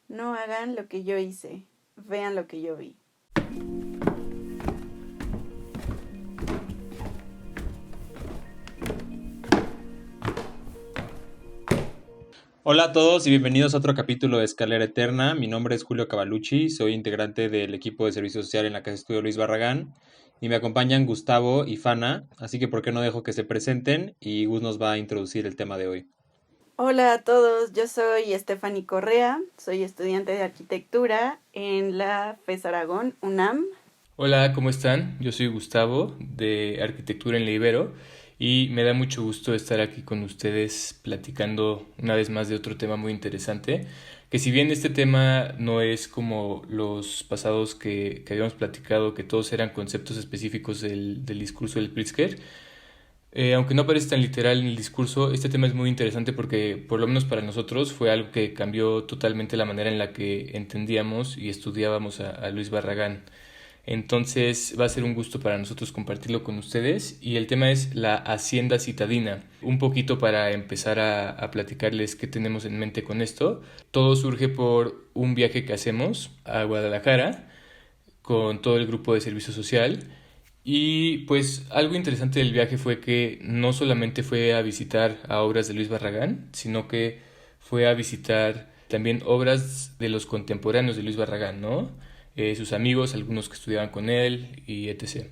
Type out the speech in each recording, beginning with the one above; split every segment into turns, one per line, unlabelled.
No hagan lo que yo hice, vean lo que yo vi.
Hola a todos y bienvenidos a otro capítulo de Escalera Eterna. Mi nombre es Julio Cavalucci, soy integrante del equipo de servicio social en la Casa de Estudio Luis Barragán y me acompañan Gustavo y Fana, así que por qué no dejo que se presenten y Gus nos va a introducir el tema de hoy.
Hola a todos, yo soy Stephanie Correa, soy estudiante de arquitectura en la FES Aragón, UNAM.
Hola, ¿cómo están? Yo soy Gustavo de Arquitectura en la Ibero y me da mucho gusto estar aquí con ustedes platicando una vez más de otro tema muy interesante, que si bien este tema no es como los pasados que habíamos platicado, que todos eran conceptos específicos del discurso del Pritzker, aunque no parece tan literal en el discurso, este tema es muy interesante porque por lo menos para nosotros fue algo que cambió totalmente la manera en la que entendíamos y estudiábamos a Luis Barragán. Entonces va a ser un gusto para nosotros compartirlo con ustedes y el tema es la Hacienda Citadina. Un poquito para empezar a platicarles qué tenemos en mente con esto. Todo surge por un viaje que hacemos a Guadalajara con todo el grupo de servicio social y pues algo interesante del viaje fue que no solamente fue a visitar a obras de Luis Barragán, sino que fue a visitar también obras de los contemporáneos de Luis Barragán, ¿no? Sus amigos, algunos que estudiaban con él y etc.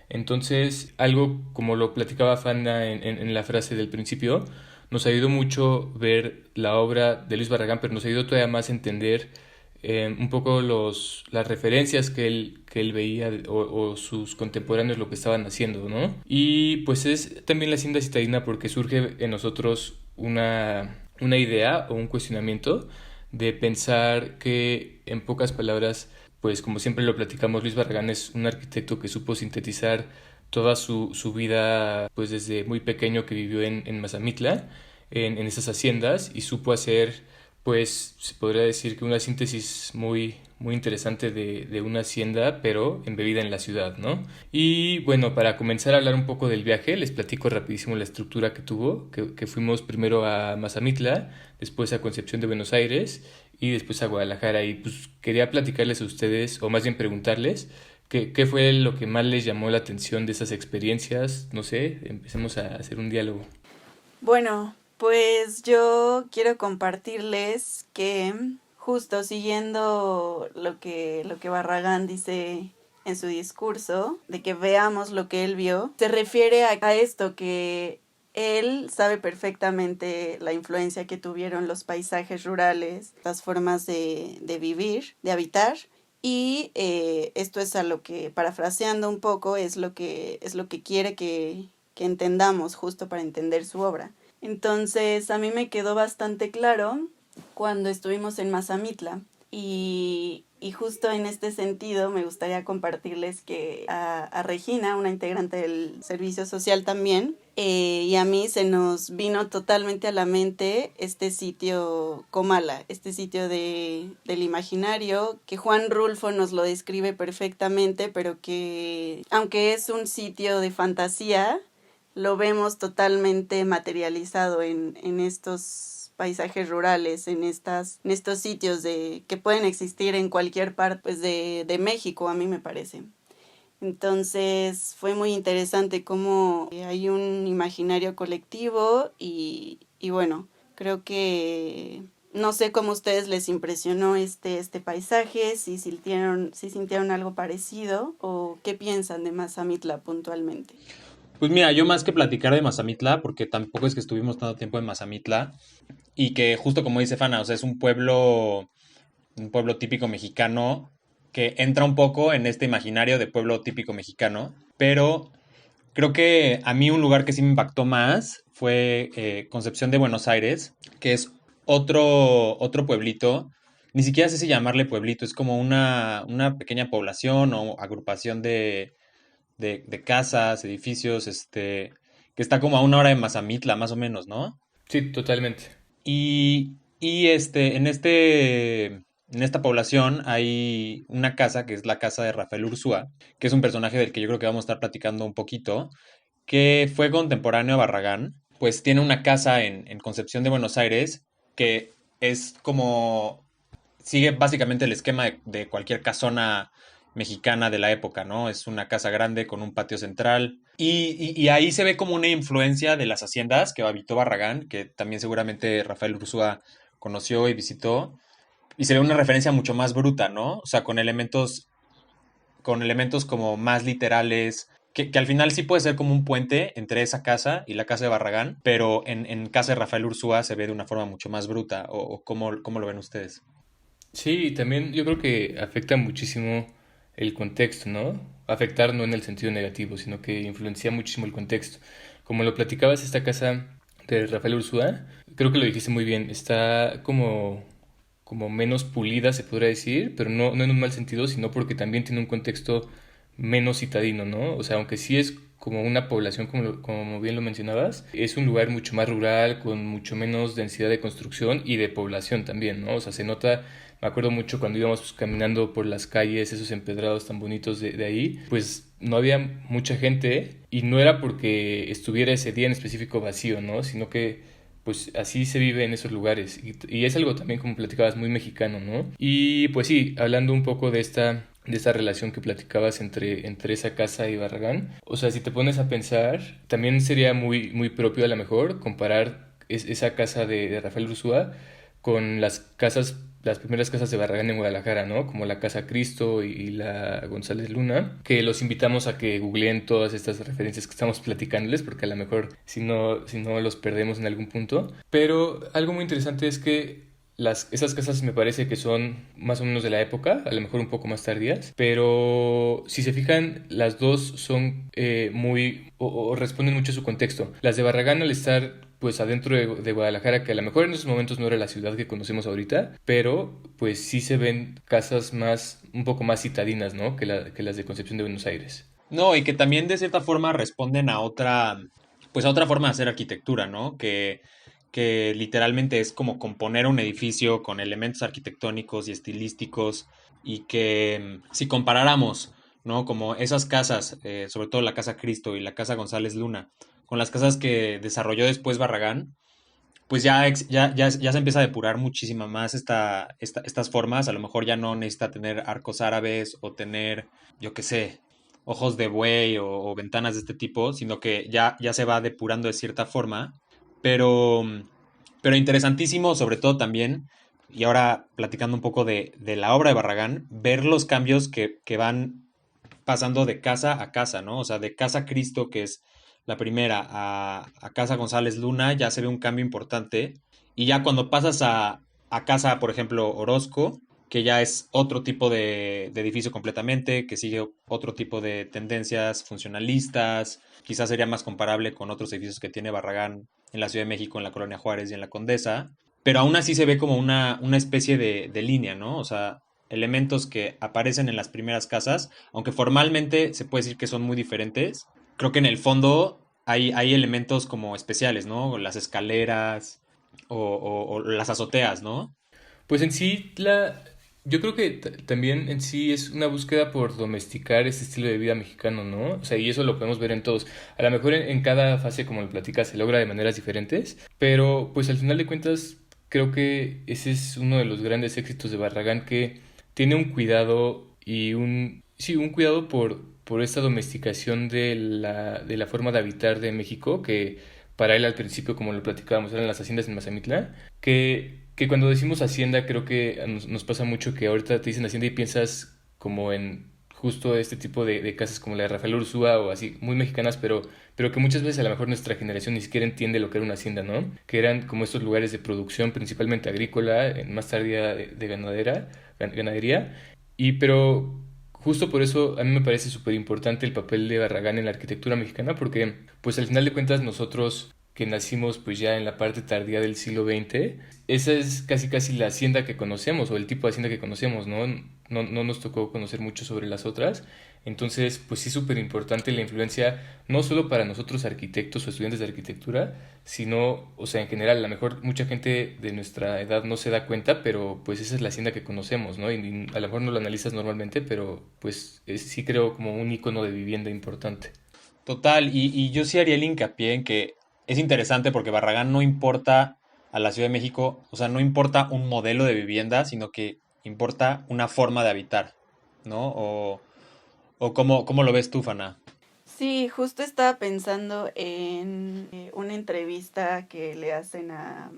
Entonces, algo como lo platicaba Fanda en la frase del principio, nos ayudó mucho ver la obra de Luis Barragán, pero nos ayudó todavía más a entender un poco las referencias que él veía o sus contemporáneos lo que estaban haciendo, ¿no? Y pues es también la hacienda citadina porque surge en nosotros una idea o un cuestionamiento de pensar que en pocas palabras, pues como siempre lo platicamos, Luis Barragán es un arquitecto que supo sintetizar toda su vida, pues desde muy pequeño que vivió en Mazamitla, en esas haciendas, y supo hacer, pues se podría decir que una síntesis muy interesante de una hacienda, pero embebida en la ciudad, ¿no? Y bueno, para comenzar a hablar un poco del viaje, les platico rapidísimo la estructura que tuvo, que fuimos primero a Mazamitla, después a Concepción de Buenos Aires y después a Guadalajara. Y pues quería platicarles a ustedes, o más bien preguntarles, ¿qué fue lo que más les llamó la atención de esas experiencias? No sé, empecemos a hacer un diálogo.
Bueno, pues yo quiero compartirles que justo siguiendo lo que Barragán dice en su discurso, de que veamos lo que él vio, se refiere a esto, que él sabe perfectamente la influencia que tuvieron los paisajes rurales, las formas de vivir, de habitar, y esto es a lo que, parafraseando un poco, es lo que quiere que entendamos justo para entender su obra. Entonces a mí me quedó bastante claro cuando estuvimos en Mazamitla y justo en este sentido me gustaría compartirles que a Regina, una integrante del servicio social también, y a mí se nos vino totalmente a la mente este sitio Comala, este sitio del imaginario, que Juan Rulfo nos lo describe perfectamente, pero que aunque es un sitio de fantasía, lo vemos totalmente materializado en estos paisajes rurales, en estos sitios que pueden existir en cualquier parte pues, de México, a mí me parece. Entonces fue muy interesante cómo hay un imaginario colectivo y bueno, creo que no sé cómo a ustedes les impresionó este paisaje, si sintieron algo parecido o qué piensan de Mazamitla puntualmente.
Pues mira, yo más que platicar de Mazamitla, porque tampoco es que estuvimos tanto tiempo en Mazamitla, y que justo como dice Fana, o sea, es un pueblo típico mexicano que entra un poco en este imaginario de pueblo típico mexicano, pero creo que a mí un lugar que sí me impactó más fue Concepción de Buenos Aires, que es otro pueblito. Ni siquiera sé si llamarle pueblito, es como una pequeña población o agrupación de casas, edificios, que está como a una hora de Mazamitla, más o menos, ¿no?
Sí, totalmente.
En esta población hay una casa que es la casa de Rafael Ursúa, que es un personaje del que yo creo que vamos a estar platicando un poquito, que fue contemporáneo a Barragán, pues tiene una casa en Concepción de Buenos Aires que es como, sigue básicamente el esquema de cualquier casona mexicana de la época, ¿no? Es una casa grande con un patio central. Y ahí se ve como una influencia de las haciendas que habitó Barragán, que también seguramente Rafael Ursúa conoció y visitó. Y se ve una referencia mucho más bruta, ¿no? O sea, con elementos como más literales, que al final sí puede ser como un puente entre esa casa y la casa de Barragán, pero en casa de Rafael Ursúa se ve de una forma mucho más bruta, o cómo lo ven ustedes.
Sí, también yo creo que afecta muchísimo el contexto, ¿no? Afectar no en el sentido negativo, sino que influencia muchísimo el contexto. Como lo platicabas, esta casa de Rafael Ursúa, creo que lo dijiste muy bien, está como menos pulida, se podría decir, pero no en un mal sentido, sino porque también tiene un contexto menos citadino, ¿no? O sea, aunque sí es como una población, como bien lo mencionabas, es un lugar mucho más rural, con mucho menos densidad de construcción y de población también, ¿no? O sea, se nota, me acuerdo mucho cuando íbamos pues, caminando por las calles, esos empedrados tan bonitos de ahí, pues no había mucha gente y no era porque estuviera ese día en específico vacío, ¿no? Sino que pues así se vive en esos lugares y es algo también como platicabas muy mexicano, ¿no? Y pues sí, hablando un poco de esta relación que platicabas entre esa casa y Barragán, o sea, si te pones a pensar, también sería muy propio a lo mejor comparar esa casa de Rafael Ursúa con las primeras casas de Barragán en Guadalajara, ¿no? Como la Casa Cristo y la González Luna, que los invitamos a que googleen todas estas referencias que estamos platicándoles, porque a lo mejor si no los perdemos en algún punto. Pero algo muy interesante es que esas casas me parece que son más o menos de la época, a lo mejor un poco más tardías, pero si se fijan, las dos son o responden mucho a su contexto. Las de Barragán al estar pues adentro de Guadalajara, que a lo mejor en esos momentos no era la ciudad que conocemos ahorita, pero pues sí se ven casas un poco más citadinas, ¿no? Que las de Concepción de Buenos Aires.
No, y que también de cierta forma responden pues a otra forma de hacer arquitectura, ¿no? Que literalmente es como componer un edificio con elementos arquitectónicos y estilísticos y que si comparáramos, ¿no? Como esas casas, sobre todo la Casa Cristo y la Casa González Luna, con las casas que desarrolló después Barragán, pues ya se empieza a depurar muchísima más estas formas. A lo mejor ya no necesita tener arcos árabes o tener, yo qué sé, ojos de buey o ventanas de este tipo, sino que ya se va depurando de cierta forma. Pero, pero interesantísimo, sobre todo también, y ahora platicando un poco de la obra de Barragán, ver los cambios que van pasando de casa a casa, ¿no? O sea, de Casa Cristo, que es la primera, a Casa González Luna, ya se ve un cambio importante. Y ya cuando pasas a Casa, por ejemplo, Orozco, que ya es otro tipo de edificio completamente, que sigue otro tipo de tendencias funcionalistas, quizás sería más comparable con otros edificios que tiene Barragán en la Ciudad de México, en la Colonia Juárez y en la Condesa, pero aún así se ve como una especie de línea, ¿no? O sea, elementos que aparecen en las primeras casas, aunque formalmente se puede decir que son muy diferentes, creo que en el fondo hay elementos como especiales, ¿no? Las escaleras o las azoteas, ¿no?
Pues en sí, yo creo que también en sí es una búsqueda por domesticar este estilo de vida mexicano, ¿no? O sea, y eso lo podemos ver en todos. A lo mejor en cada fase, como lo platicas, se logra de maneras diferentes, pero pues al final de cuentas, creo que ese es uno de los grandes éxitos de Barragán, que tiene un cuidado sí, un cuidado por esta domesticación de la forma de habitar de México, que para él al principio, como lo platicábamos, eran las haciendas en Mazamitla, que cuando decimos hacienda creo que nos pasa mucho que ahorita te dicen hacienda y piensas como en justo este tipo de casas como la de Rafael Ursúa o así, muy mexicanas, pero que muchas veces a lo mejor nuestra generación ni siquiera entiende lo que era una hacienda, ¿no? Que eran como estos lugares de producción, principalmente agrícola, más tardía de ganadería, pero justo por eso a mí me parece súper importante el papel de Barragán en la arquitectura mexicana, porque pues al final de cuentas nosotros que nacimos pues ya en la parte tardía del siglo XX, esa es casi casi la hacienda que conocemos o el tipo de hacienda que conocemos, ¿no? No nos tocó conocer mucho sobre las otras, entonces pues sí súper importante la influencia no solo para nosotros arquitectos o estudiantes de arquitectura, sino, o sea, en general, a lo mejor mucha gente de nuestra edad no se da cuenta, pero pues esa es la hacienda que conocemos, ¿no? Y a lo mejor no lo analizas normalmente, pero pues sí creo como un icono de vivienda importante.
Total, y yo sí haría el hincapié en que es interesante porque Barragán no importa a la Ciudad de México, o sea, no importa un modelo de vivienda, sino que importa una forma de habitar, ¿no? O cómo lo ves tú, Fana.
Sí, justo estaba pensando en una entrevista que le hacen a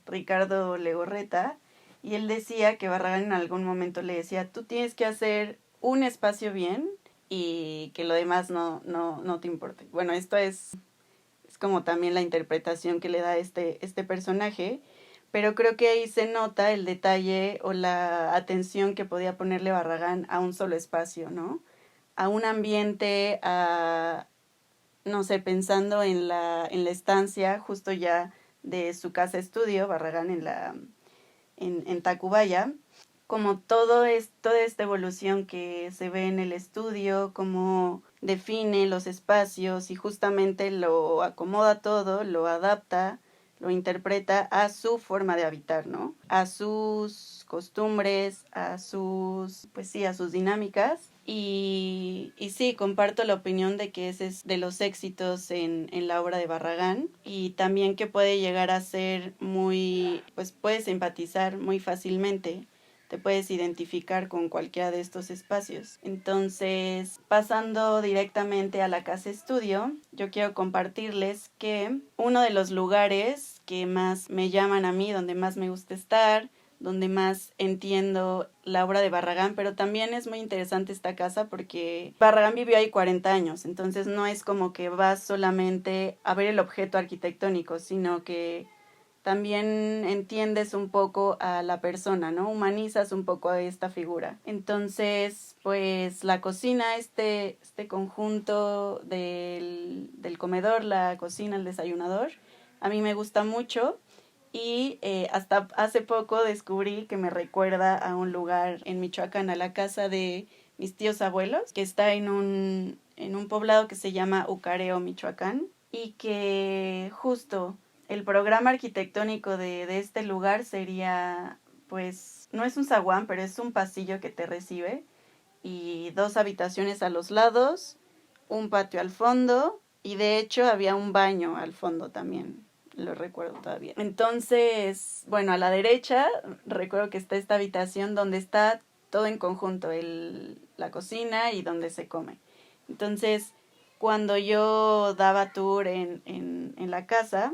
Ricardo Legorreta y él decía que Barragán en algún momento le decía, tú tienes que hacer un espacio bien y que lo demás no te importe. Bueno, esto es como también la interpretación que le da este personaje, pero creo que ahí se nota el detalle o la atención que podía ponerle Barragán a un solo espacio, ¿no? A un ambiente, no sé, pensando en la estancia justo ya de su casa estudio, Barragán en Tacubaya, como toda esta evolución que se ve en el estudio, cómo define los espacios y justamente lo acomoda todo, lo adapta, lo interpreta a su forma de habitar, ¿no? A sus costumbres, pues sí, a sus dinámicas. Y sí, comparto la opinión de que ese es de los éxitos en la obra de Barragán y también que puede llegar a ser pues puedes empatizar muy fácilmente, te puedes identificar con cualquiera de estos espacios. Entonces, pasando directamente a la casa estudio, yo quiero compartirles que uno de los lugares que más me llaman a mí, donde más me gusta estar, donde más entiendo la obra de Barragán, pero también es muy interesante esta casa porque Barragán vivió ahí 40 años, entonces no es como que vas solamente a ver el objeto arquitectónico, sino que también entiendes un poco a la persona, ¿no? Humanizas un poco a esta figura. Entonces, pues la cocina, este conjunto del comedor, la cocina, el desayunador, a mí me gusta mucho y hasta hace poco descubrí que me recuerda a un lugar en Michoacán, a la casa de mis tíos abuelos, que está en un poblado que se llama Ucareo, Michoacán, y que justo el programa arquitectónico de este lugar sería, pues, no es un zaguán, pero es un pasillo que te recibe y 2 habitaciones a los lados, un patio al fondo y de hecho había un baño al fondo también, lo recuerdo todavía. Entonces, bueno, a la derecha recuerdo que está esta habitación donde está todo en conjunto, la cocina y donde se come. Entonces, cuando yo daba tour en la casa,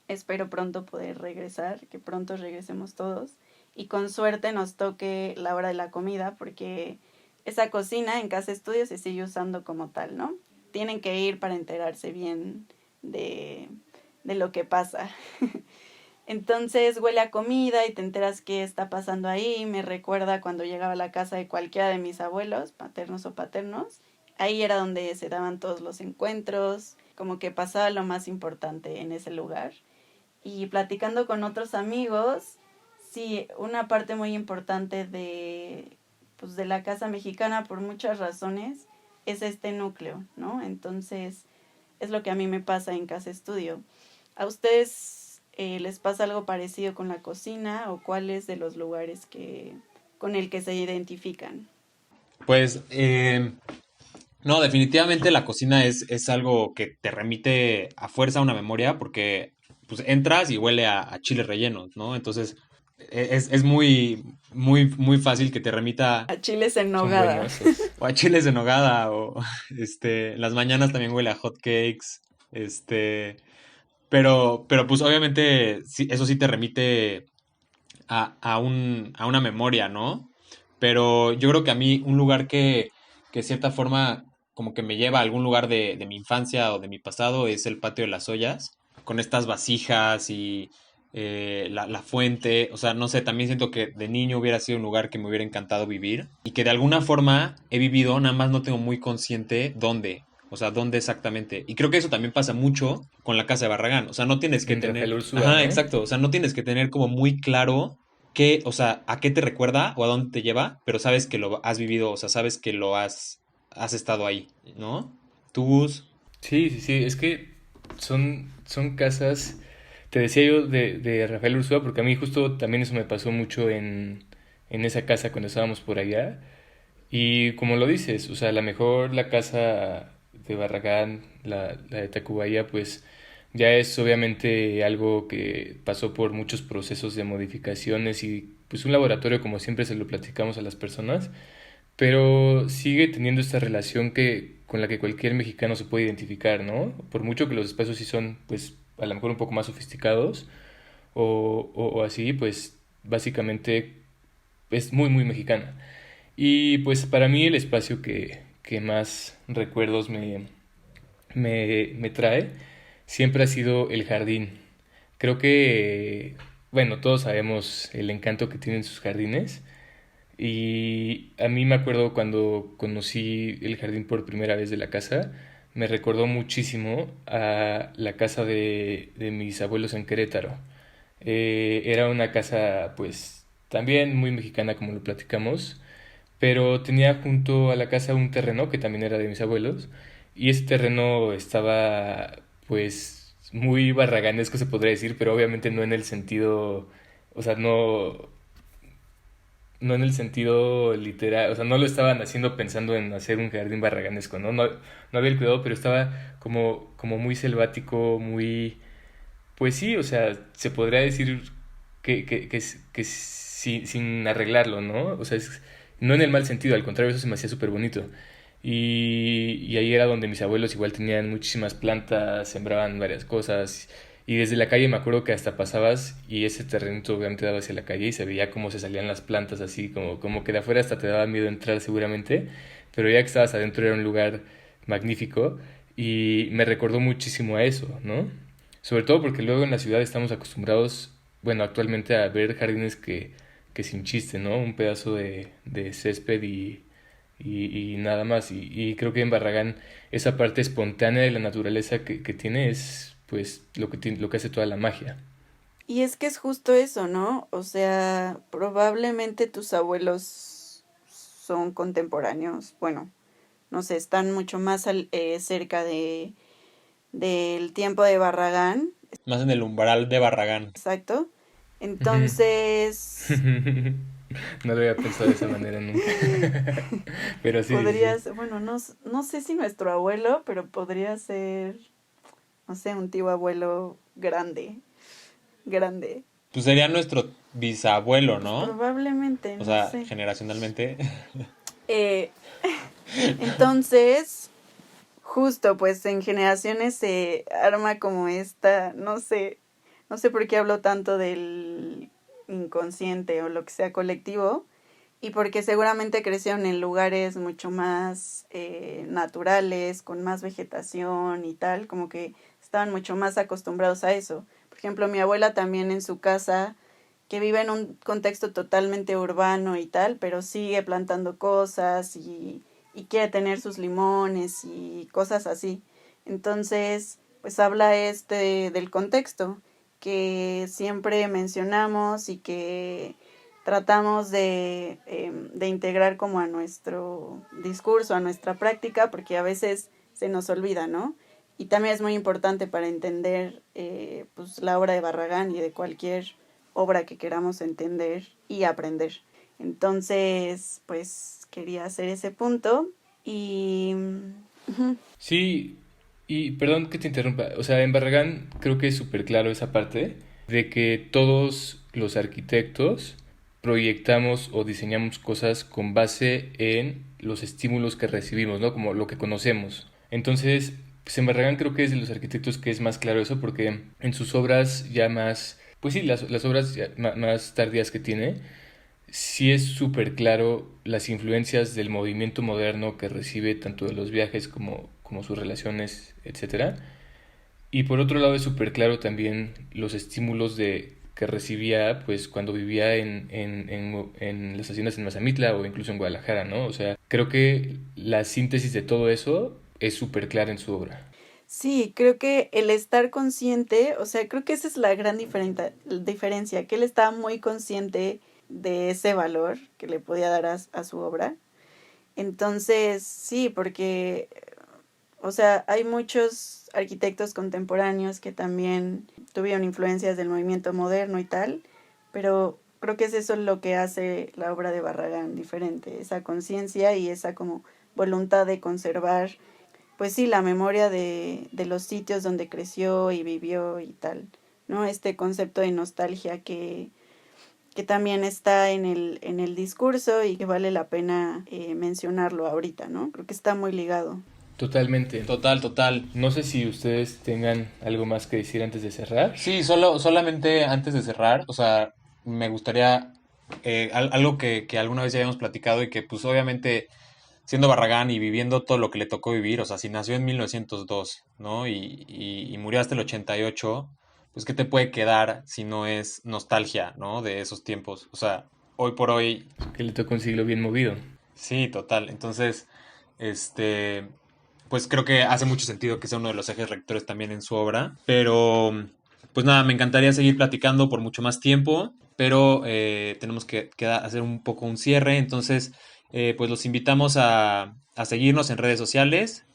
espero pronto poder regresar, que pronto regresemos todos y con suerte nos toque la hora de la comida porque esa cocina en casa estudio se sigue usando como tal, ¿no? Tienen que ir para enterarse bien de lo que pasa. Entonces huele a comida y te enteras qué está pasando ahí. Me recuerda cuando llegaba a la casa de cualquiera de mis abuelos, maternos o paternos. Ahí era donde se daban todos los encuentros, como que pasaba lo más importante en ese lugar. Y platicando con otros amigos, sí, una parte muy importante pues de la casa mexicana por muchas razones es este núcleo, ¿no? Entonces, es lo que a mí me pasa en casa estudio. ¿A ustedes les pasa algo parecido con la cocina o cuál es de los lugares con el que se identifican?
Pues, no, definitivamente la cocina es algo que te remite a fuerza a una memoria porque pues entras y huele a chiles rellenos, ¿no? Entonces es muy fácil que te remita
A chiles en
Son
nogada.
buenos esos.
o a chiles en nogada o en las mañanas también huele a hot cakes, pero pues obviamente eso sí te remite a una memoria, ¿no? Pero yo creo que a mí un lugar que de cierta forma como que me lleva a algún lugar de mi infancia o de mi pasado es el patio de las ollas, con estas vasijas y la fuente, o sea, no sé, también siento que de niño hubiera sido un lugar que me hubiera encantado vivir y que de alguna forma he vivido, nada más no tengo muy consciente dónde. O sea, dónde exactamente. Y creo que eso también pasa mucho con la casa de Barragán. O sea, no tienes que
En
tener.
Rafael Ursúa,
Ajá,
¿no?
exacto. O sea, no tienes que tener como muy claro qué, o sea, a qué te recuerda o a dónde te lleva, pero sabes que lo has vivido, o sea, sabes que has estado ahí, ¿no? ¿Tú, Gus?
Sí, sí, sí, es que son casas, te decía yo de Rafael Ursúa, porque a mí justo también eso me pasó mucho en esa casa cuando estábamos por allá. Y como lo dices, o sea, a lo mejor la casa de Barragán, la de Tacubaya, pues ya es obviamente algo que pasó por muchos procesos de modificaciones y pues un laboratorio como siempre se lo platicamos a las personas, pero sigue teniendo esta relación con la que cualquier mexicano se puede identificar, ¿no? Por mucho que los espacios sí son, pues, a lo mejor un poco más sofisticados o así, pues, básicamente es muy, muy mexicana. Y pues para mí el espacio que más recuerdos me trae siempre ha sido el jardín. Creo que, bueno, todos sabemos el encanto que tienen sus jardines. Y a mí me acuerdo cuando conocí el jardín por primera vez de la casa, me recordó muchísimo a la casa de mis abuelos en Querétaro. Era una casa, pues, también muy mexicana como lo platicamos, pero tenía junto a la casa un terreno que también era de mis abuelos, y ese terreno estaba, pues, muy barraganesco se podría decir, pero obviamente no en el sentido, o sea, no en el sentido literal, o sea, no lo estaban haciendo pensando en hacer un jardín barraganesco, ¿no? No había el cuidado, pero estaba como muy selvático, muy, pues sí, o sea, se podría decir sin arreglarlo, ¿no? O sea, no en el mal sentido, al contrario, eso se me hacía súper bonito. Y ahí era donde mis abuelos igual tenían muchísimas plantas, sembraban varias cosas. Y desde la calle me acuerdo que hasta pasabas y ese terreno obviamente daba hacia la calle y se veía cómo se salían las plantas así, como que de afuera hasta te daba miedo entrar seguramente, pero ya que estabas adentro era un lugar magnífico y me recordó muchísimo a eso, ¿no? Sobre todo porque luego en la ciudad estamos acostumbrados, bueno, actualmente a ver jardines que sin chiste, ¿no? Un pedazo de césped y nada más. Y creo que en Barragán esa parte espontánea de la naturaleza que tiene es pues lo que hace toda la magia.
Y es que es justo eso, ¿no? O sea, probablemente tus abuelos son contemporáneos, bueno, no sé, están mucho más cerca del tiempo de Barragán,
Más en el umbral de Barragán.
exacto. Entonces,
No lo había pensado de esa manera nunca. Pero sí, sí, sí.
podrías, bueno, no sé si nuestro abuelo, pero podría ser, no sé, un tío abuelo grande, grande.
Pues sería nuestro bisabuelo,
Pues
¿no?
probablemente,
O
no
sea,
sé.
generacionalmente.
Eh, entonces, justo, pues en generaciones se arma como esta, no sé por qué hablo tanto del inconsciente o lo que sea colectivo, y porque seguramente crecieron en lugares mucho más naturales, con más vegetación y tal, como que estaban mucho más acostumbrados a eso. Por ejemplo, mi abuela también en su casa, que vive en un contexto totalmente urbano y tal, pero sigue plantando cosas y quiere tener sus limones y cosas así. Entonces, pues habla del contexto que siempre mencionamos y que tratamos de integrar como a nuestro discurso, a nuestra práctica, porque a veces se nos olvida, ¿no? Y también es muy importante para entender pues, la obra de Barragán y de cualquier obra que queramos entender y aprender. Entonces, pues quería hacer ese punto y... uh-huh.
Sí, y perdón que te interrumpa. O sea, en Barragán creo que es súper claro esa parte de que todos los arquitectos proyectamos o diseñamos cosas con base en los estímulos que recibimos, ¿no? Como lo que conocemos. Entonces, pues en Barragán creo que es de los arquitectos que es más claro eso porque en sus obras ya más, pues sí, las obras más tardías que tiene, sí es súper claro las influencias del movimiento moderno que recibe tanto de los viajes como sus relaciones, etcétera. Y por otro lado es súper claro también los estímulos que recibía pues cuando vivía en las haciendas en Mazamitla o incluso en Guadalajara, ¿no? O sea, creo que la síntesis de todo eso es súper clara en su obra.
Sí, creo que el estar consciente, o sea, creo que esa es la gran diferencia, que él estaba muy consciente de ese valor que le podía dar a su obra. Entonces, sí, porque, o sea, hay muchos arquitectos contemporáneos que también tuvieron influencias del movimiento moderno y tal, pero creo que es eso lo que hace la obra de Barragán diferente, esa conciencia y esa como voluntad de conservar pues sí, la memoria de los sitios donde creció y vivió y tal, ¿no? Este concepto de nostalgia que también está en el discurso y que vale la pena mencionarlo ahorita, ¿no? Creo que está muy ligado.
Totalmente.
Total.
No sé si ustedes tengan algo más que decir antes de cerrar.
Sí, solamente antes de cerrar, o sea, me gustaría algo que alguna vez ya habíamos platicado y que pues obviamente siendo Barragán y viviendo todo lo que le tocó vivir, o sea, si nació en 1902, ¿no? Y murió hasta el 88, pues ¿qué te puede quedar si no es nostalgia, ¿no? De esos tiempos. O sea, hoy por hoy,
Que le tocó un siglo bien movido.
sí, total. Entonces, este, pues creo que hace mucho sentido que sea uno de los ejes rectores también en su obra. Pero, pues nada, me encantaría seguir platicando por mucho más tiempo, pero tenemos que hacer un poco un cierre. Entonces, pues los invitamos a seguirnos en redes sociales.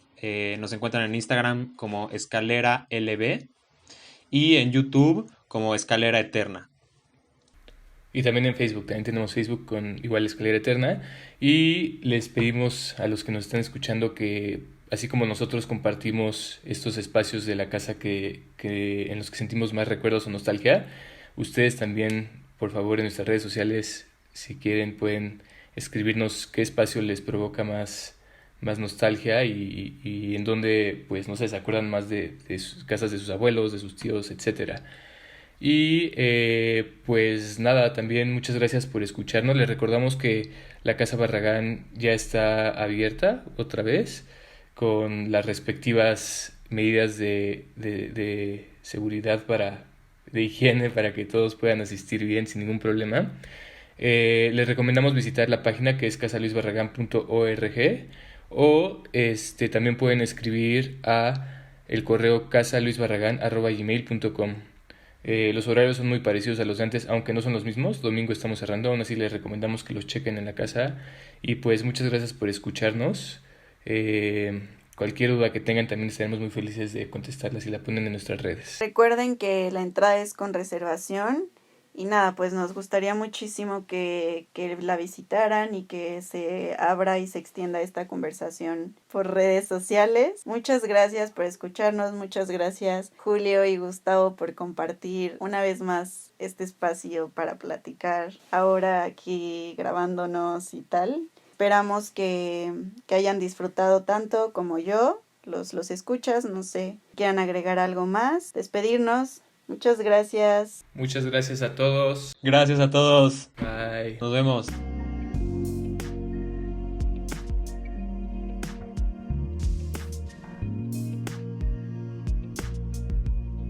Nos encuentran en Instagram como Escalera LB y en YouTube como Escalera Eterna.
Y también en Facebook, también tenemos Facebook con igual Escalera Eterna. Y les pedimos a los que nos están escuchando que, así como nosotros compartimos estos espacios de la casa en los que sentimos más recuerdos o nostalgia, ustedes también, por favor, en nuestras redes sociales, si quieren, pueden escribirnos qué espacio les provoca más nostalgia y en dónde, pues, no sé, se acuerdan más de sus casas de sus abuelos, de sus tíos, etcétera. Y pues nada, también muchas gracias por escucharnos. Les recordamos que la Casa Barragán ya está abierta otra vez con las respectivas medidas de seguridad de higiene para que todos puedan asistir bien sin ningún problema. Les recomendamos visitar la página que es casaluisbarragán.org o también pueden escribir a el correo casaluisbarragán@gmail.com. Los horarios son muy parecidos a los de antes, aunque no son los mismos. Domingo estamos cerrando, aún así les recomendamos que los chequen en la casa. Y pues muchas gracias por escucharnos. Cualquier duda que tengan también estaremos muy felices de contestarla si la ponen en nuestras redes.
Recuerden que la entrada es con reservación y nada, pues nos gustaría muchísimo que la visitaran y que se abra y se extienda esta conversación por redes sociales. Muchas gracias por escucharnos, muchas gracias Julio y Gustavo por compartir una vez más este espacio para platicar ahora aquí grabándonos y tal. Esperamos que hayan disfrutado tanto como yo, los escuchas, no sé, quieran agregar algo más, despedirnos. Muchas gracias.
Muchas gracias a todos.
Gracias a todos.
Bye.
Nos vemos.